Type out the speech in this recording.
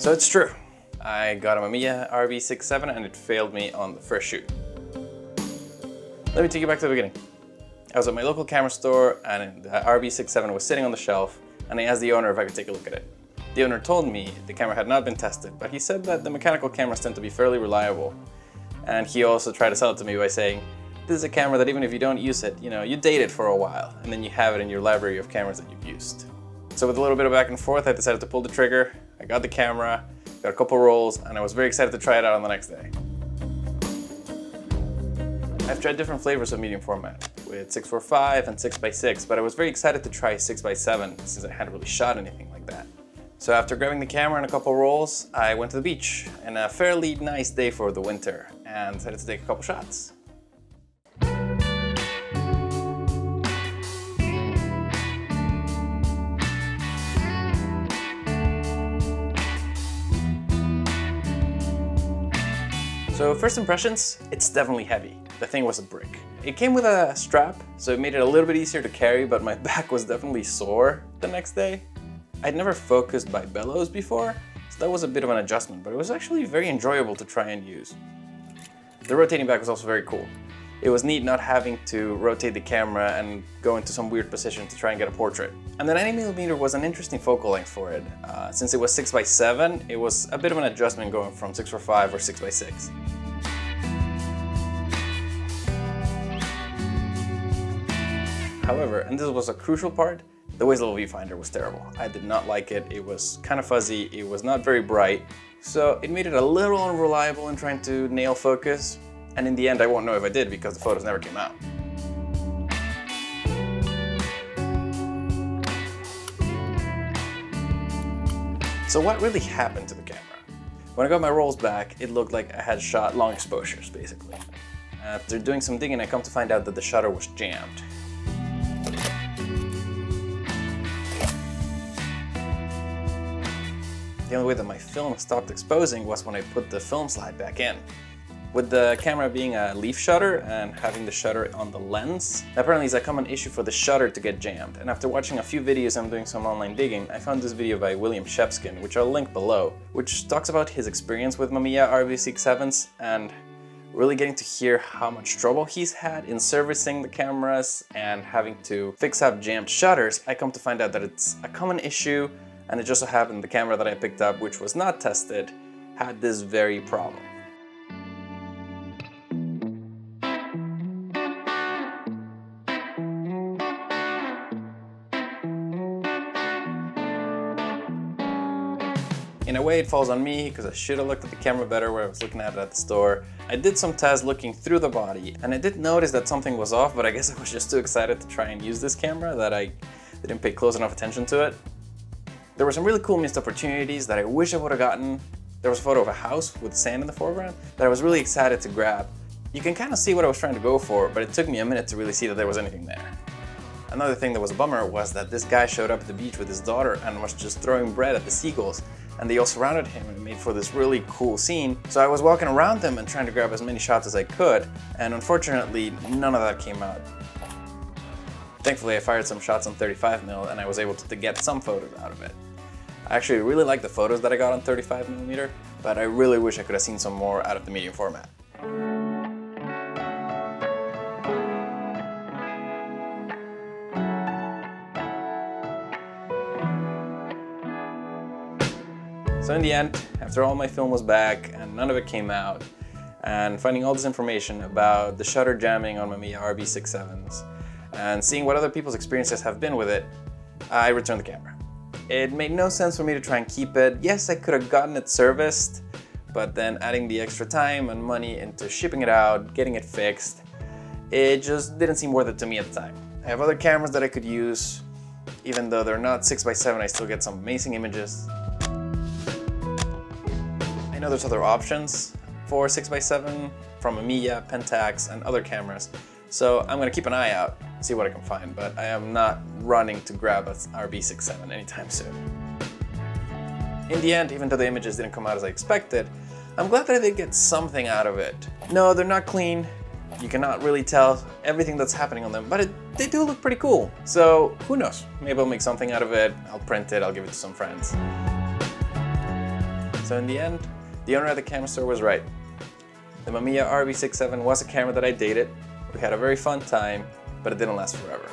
So it's true. I got a Mamiya RB67 and it failed me on the first shoot. Let me take you back to the beginning. I was at my local camera store and the RB67 was sitting on the shelf, and I asked the owner if I could take a look at it. The owner told me the camera had not been tested, but he said that the mechanical cameras tend to be fairly reliable. And he also tried to sell it to me by saying, this is a camera that even if you don't use it, you date it for a while, and then you have it in your library of cameras that you've used. So with a little bit of back and forth, I decided to pull the trigger. I got the camera, got a couple rolls, and I was very excited to try it out on the next day. I've tried different flavors of medium format with 6x5 and 6x6, but I was very excited to try 6x7 since I hadn't really shot anything like that. So after grabbing the camera and a couple rolls, I went to the beach on a fairly nice day for the winter and decided to take a couple shots. So first impressions, it's definitely heavy. The thing was a brick. It came with a strap, so it made it a little bit easier to carry, but my back was definitely sore the next day. I'd never focused by bellows before, so that was a bit of an adjustment, but it was actually very enjoyable to try and use. The rotating back was also very cool. It was neat not having to rotate the camera and go into some weird position to try and get a portrait. And the 90mm was an interesting focal length for it. Since it was 6x7, it was a bit of an adjustment going from 6x5 or 6x6. However, and this was a crucial part, the Waze-level viewfinder was terrible. I did not like it. It was kind of fuzzy. It was not very bright. So it made it a little unreliable in trying to nail focus. And in the end, I won't know if I did because the photos never came out. So what really happened to the camera? When I got my rolls back, it looked like I had shot long exposures, basically. After doing some digging, I come to find out that the shutter was jammed. The only way that my film stopped exposing was when I put the film slide back in. With the camera being a leaf shutter and having the shutter on the lens, apparently it's a common issue for the shutter to get jammed. And after watching a few videos and doing some online digging, I found this video by William Shepskin, which I'll link below, which talks about his experience with Mamiya RB67s and really getting to hear how much trouble he's had in servicing the cameras and having to fix up jammed shutters. I come to find out that it's a common issue, and it just so happened the camera that I picked up, which was not tested, had this very problem. In a way, it falls on me because I should have looked at the camera better where I was looking at it at the store. I did some tests looking through the body, and I did notice that something was off, but I guess I was just too excited to try and use this camera that I didn't pay close enough attention to it. There were some really cool missed opportunities that I wish I would have gotten. There was a photo of a house with sand in the foreground that I was really excited to grab. You can kind of see what I was trying to go for, but it took me a minute to really see that there was anything there. Another thing that was a bummer was that this guy showed up at the beach with his daughter and was just throwing bread at the seagulls, and they all surrounded him and made for this really cool scene. So I was walking around them and trying to grab as many shots as I could, and unfortunately none of that came out. Thankfully I fired some shots on 35mm and I was able to get some photos out of it. I actually really like the photos that I got on 35mm, but I really wish I could have seen some more out of the medium format. So in the end, after all my film was back and none of it came out, and finding all this information about the shutter jamming on Mamiya RB67s, and seeing what other people's experiences have been with it, I returned the camera. It made no sense for me to try and keep it. Yes, I could have gotten it serviced, but then adding the extra time and money into shipping it out, getting it fixed, it just didn't seem worth it to me at the time. I have other cameras that I could use. Even though they're not 6x7, I still get some amazing images. I know there's other options for 6x7 from Mamiya, Pentax, and other cameras. So I'm gonna keep an eye out, see what I can find, but I am not running to grab an RB67 anytime soon. In the end, even though the images didn't come out as I expected, I'm glad that I did get something out of it. No, they're not clean. You cannot really tell everything that's happening on them, but they do look pretty cool. So who knows? Maybe I'll make something out of it, I'll print it, I'll give it to some friends. So in the end, the owner at the camera store was right. The Mamiya RB67 was a camera that I dated. We had a very fun time, but it didn't last forever.